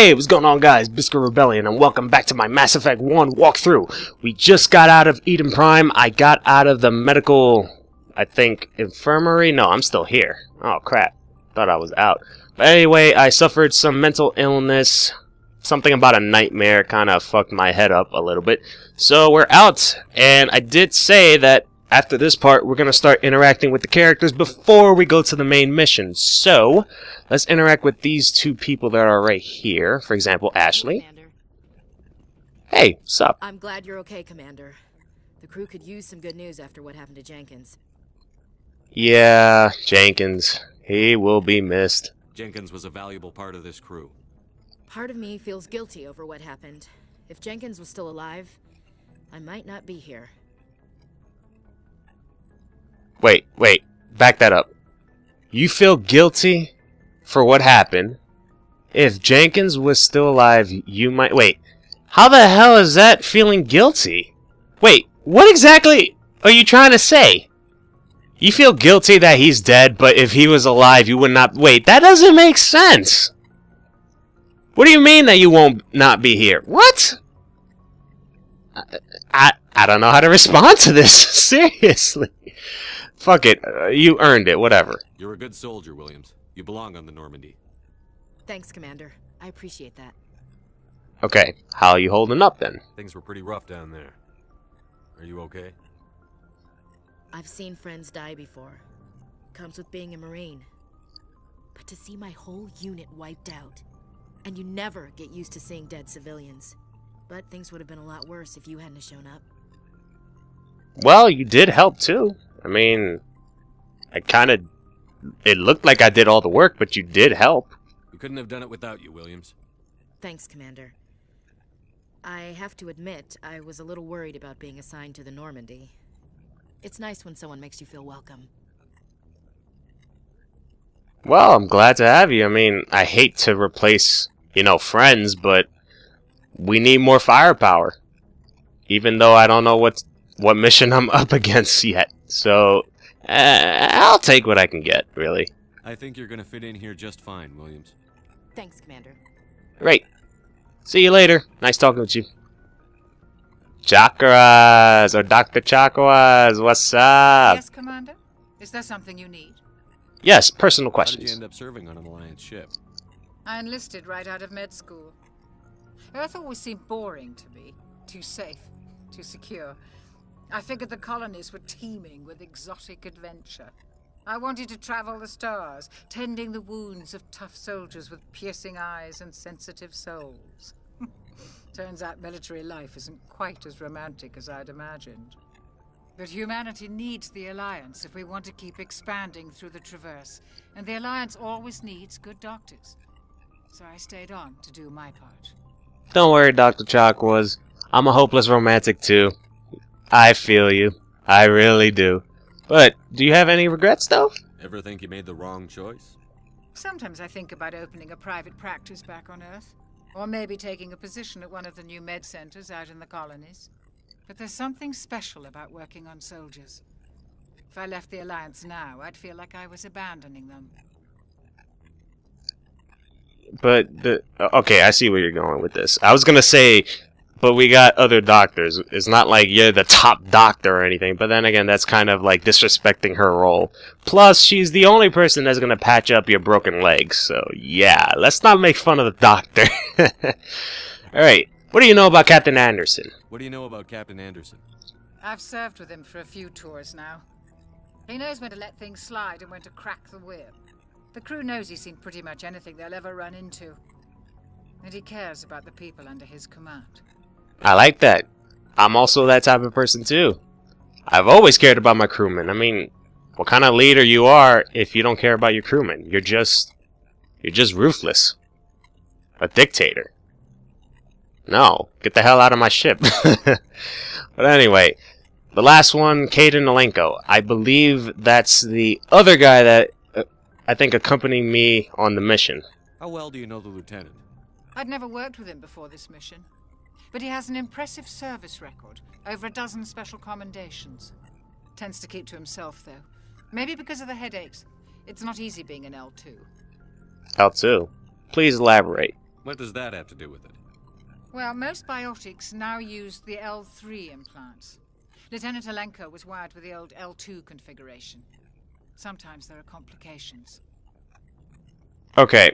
Hey, what's going on, guys? Bizkit Rebellion, and welcome back to my Mass Effect 1 walkthrough. We just got out of Eden Prime. I got out of the medical, I think, infirmary. No, I'm still here. Oh, crap. Thought I was out. But anyway, I suffered some mental illness. Something about a nightmare kind of fucked my head up a little bit. So we're out, and I did say that after this part, we're going to start interacting with the characters before we go to the main mission. So, let's interact with these two people that are right here. For example, Ashley. Commander. Hey, what's up? I'm glad you're okay, Commander. The crew could use some good news after what happened to Jenkins. Yeah, Jenkins. He will be missed. Jenkins was a valuable part of this crew. Part of me feels guilty over what happened. If Jenkins was still alive, I might not be here. Wait, back that up. You feel guilty for what happened. If Jenkins was still alive, you might... Wait, how the hell is that feeling guilty? Wait, what exactly are you trying to say? You feel guilty that he's dead, but if he was alive, you would not... Wait, that doesn't make sense. What do you mean that you won't not be here? What? I don't know how to respond to this. Seriously. Fuck it. You earned it. Whatever. You're a good soldier, Williams. You belong on the Normandy. Thanks, Commander. I appreciate that. Okay. How are you holding up, then? Things were pretty rough down there. Are you okay? I've seen friends die before. Comes with being a Marine. But to see my whole unit wiped out, and you never get used to seeing dead civilians. But things would have been a lot worse if you hadn't shown up. Well, you did help, too. I mean, it looked like I did all the work, but you did help. We couldn't have done it without you, Williams. Thanks, Commander. I have to admit, I was a little worried about being assigned to the Normandy. It's nice when someone makes you feel welcome. Well, I'm glad to have you. I mean, I hate to replace, friends, but we need more firepower. Even though I don't know what mission I'm up against yet. So, I'll take what I can get, really. I think you're gonna fit in here just fine, Williams. Thanks, Commander. Right. See you later. Nice talking with you. Chakras, or Dr. Chakras, what's up? Yes, Commander? Is there something you need? Yes, personal How did you questions. end up serving on an Alliance ship? I enlisted right out of med school. Earth always seemed boring to me. Too safe, too secure. I figured the colonies were teeming with exotic adventure. I wanted to travel the stars, tending the wounds of tough soldiers with piercing eyes and sensitive souls. Turns out military life isn't quite as romantic as I'd imagined. But humanity needs the Alliance if we want to keep expanding through the Traverse, and the Alliance always needs good doctors. So I stayed on to do my part. Don't worry, Dr. Chakras. I'm a hopeless romantic, too. I feel you. I really do. But, do you have any regrets, though? Ever think you made the wrong choice? Sometimes I think about opening a private practice back on Earth, or maybe taking a position at one of the new med centers out in the colonies. But there's something special about working on soldiers. If I left the Alliance now, I'd feel like I was abandoning them. But, okay, I see where you're going with this. I was gonna say, but we got other doctors. It's not like you're the top doctor or anything, but then again, that's kind of like disrespecting her role. Plus, she's the only person that's gonna patch up your broken legs, so yeah, let's not make fun of the doctor. Alright, what do you know about Captain Anderson? What do you know about Captain Anderson? I've served with him for a few tours now. He knows when to let things slide and when to crack the whip. The crew knows he's seen pretty much anything they'll ever run into. And he cares about the people under his command. I like that. I'm also that type of person too. I've always cared about my crewmen. I mean, what kind of leader you are if you don't care about your crewmen? You're just ruthless. A dictator. No, get the hell out of my ship. But anyway, the last one, Caden Alenko. I believe that's the other guy that I think accompanied me on the mission. How well do you know the lieutenant? I'd never worked with him before this mission. But he has an impressive service record, over a dozen special commendations. Tends to keep to himself, though. Maybe because of the headaches. It's not easy being an L2. L2? Please elaborate. What does that have to do with it? Well, most biotics now use the L3 implants. Lieutenant Alenko was wired with the old L2 configuration. Sometimes there are complications. Okay.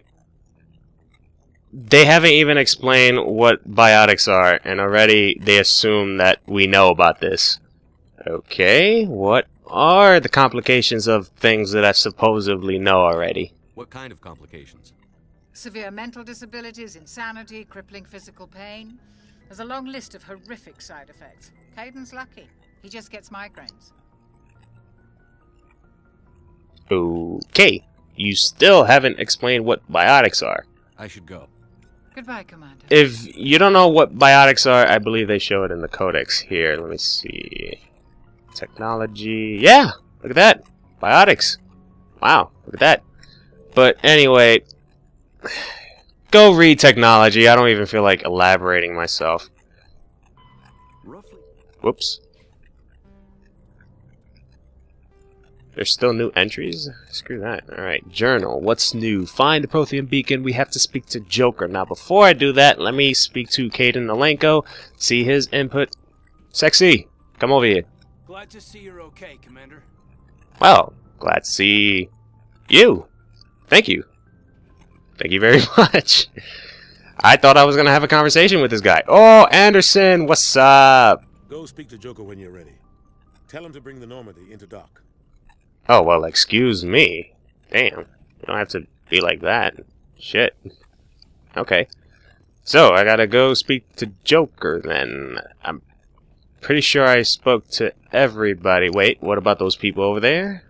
They haven't even explained what biotics are, and already they assume that we know about this. Okay, what are the complications of things that I supposedly know already? What kind of complications? Severe mental disabilities, insanity, crippling physical pain. There's a long list of horrific side effects. Caden's lucky. He just gets migraines. Okay, you still haven't explained what biotics are. I should go. Goodbye, Commander. If you don't know what biotics are, I believe they show it in the codex here. Let me see. Technology. Yeah, look at that. Biotics. Wow, look at that. But anyway, go read technology. I don't even feel like elaborating myself. Roughly. Whoops. There's still new entries? Screw that. Alright, journal. What's new? Find the Prothean beacon. We have to speak to Joker. Now, before I do that, let me speak to Caden Alenko. See his input. Sexy, come over here. Glad to see you're okay, Commander. Well, glad to see you. Thank you. Thank you very much. I thought I was going to have a conversation with this guy. Oh, Anderson, what's up? Go speak to Joker when you're ready. Tell him to bring the Normandy into dock. Oh, well, excuse me. Damn. You don't have to be like that. Shit. Okay. So, I gotta go speak to Joker, then. I'm pretty sure I spoke to everybody. Wait, what about those people over there?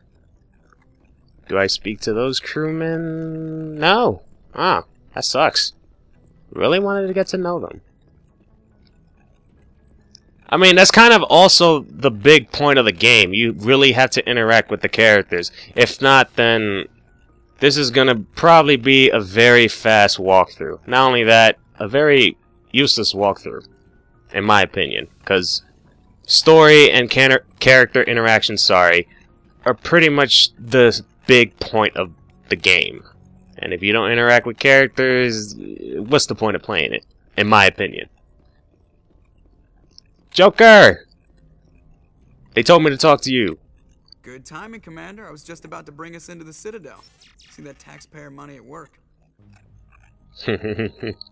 Do I speak to those crewmen? No. Ah, that sucks. Really wanted to get to know them. I mean, that's kind of also the big point of the game. You really have to interact with the characters. If not, then this is going to probably be a very fast walkthrough. Not only that, a very useless walkthrough, in my opinion. Because story and character interaction, are pretty much the big point of the game. And if you don't interact with characters, what's the point of playing it? In my opinion. Joker! They told me to talk to you. Good timing, Commander. I was just about to bring us into the Citadel. See that taxpayer money at work.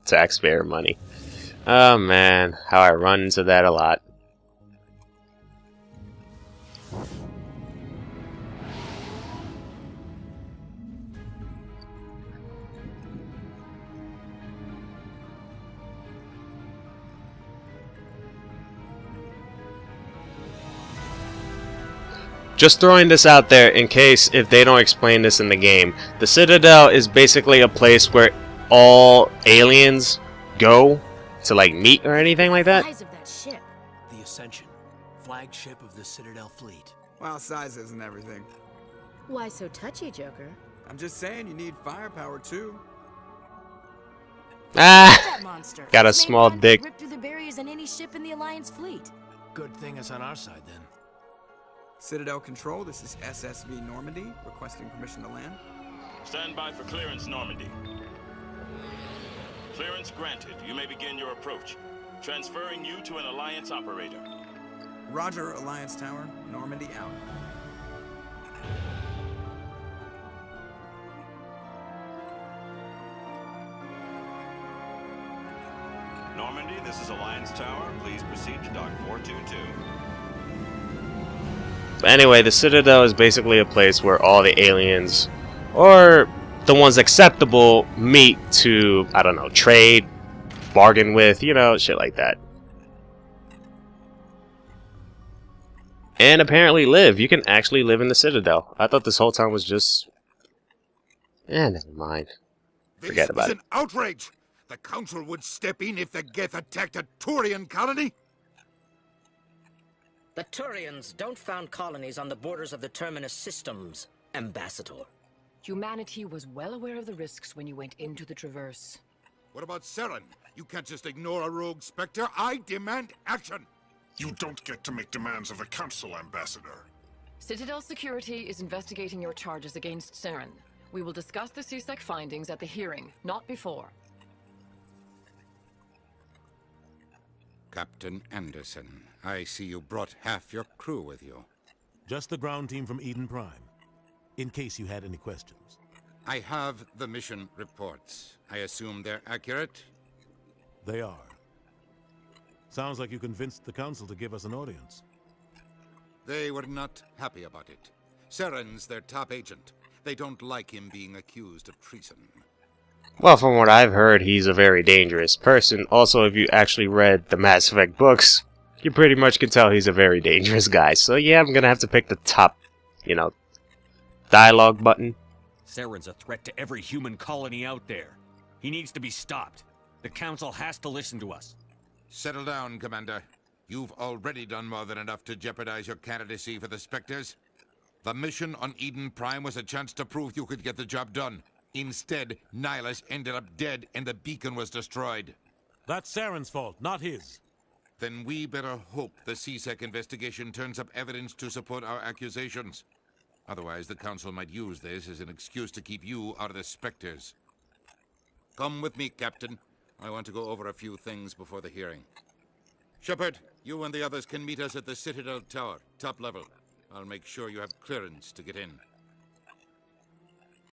Taxpayer money. Oh man, how I run into that a lot. Just throwing this out there in case if they don't explain this in the game. The Citadel is basically a place where all aliens go to like meet or anything like that. Size of that ship. The Ascension, flagship of the Citadel fleet. Well, size isn't everything. Why so touchy, Joker? I'm just saying you need firepower too. Ah! That monster. Got a Its main small gun could dick. Rip through the barriers in any ship in the Alliance fleet. Good thing it's on our side then. Citadel Control, this is SSV Normandy, requesting permission to land. Stand by for clearance, Normandy. Clearance granted. You may begin your approach. Transferring you to an Alliance operator. Roger, Alliance Tower, Normandy out. Normandy, this is Alliance Tower. Please proceed to Dock 422. Anyway, the Citadel is basically a place where all the aliens, or the ones acceptable, meet to, I don't know, trade, bargain with, you know, shit like that. And apparently live. You can actually live in the Citadel. I thought this whole time was just... never mind. Forget about it. This is an outrage! The Council would step in if the Geth attacked a Turian colony? The Turians don't found colonies on the borders of the Terminus systems, Ambassador. Humanity was well aware of the risks when you went into the Traverse. What about Seren? You can't just ignore a rogue Spectre. I demand action! You don't get to make demands of the Council, Ambassador. Citadel Security is investigating your charges against Seren. We will discuss the CSEC findings at the hearing, not before. Captain Anderson. I see you brought half your crew with you. Just the ground team from Eden Prime, in case you had any questions. I have the mission reports. I assume they're accurate? They are. Sounds like you convinced the Council to give us an audience. They were not happy about it. Saren's their top agent. They don't like him being accused of treason. Well, from what I've heard, he's a very dangerous person. Also, if you actually read the Mass Effect books, you pretty much can tell he's a very dangerous guy. So yeah, I'm gonna have to pick the top, dialogue button. Saren's a threat to every human colony out there. He needs to be stopped. The Council has to listen to us. Settle down, Commander. You've already done more than enough to jeopardize your candidacy for the Spectres. The mission on Eden Prime was a chance to prove you could get the job done. Instead, Nihilus ended up dead and the beacon was destroyed. That's Saren's fault, not his. Then we better hope the CSEC investigation turns up evidence to support our accusations. Otherwise, the Council might use this as an excuse to keep you out of the Spectres. Come with me, Captain. I want to go over a few things before the hearing. Shepard, you and the others can meet us at the Citadel Tower, top level. I'll make sure you have clearance to get in.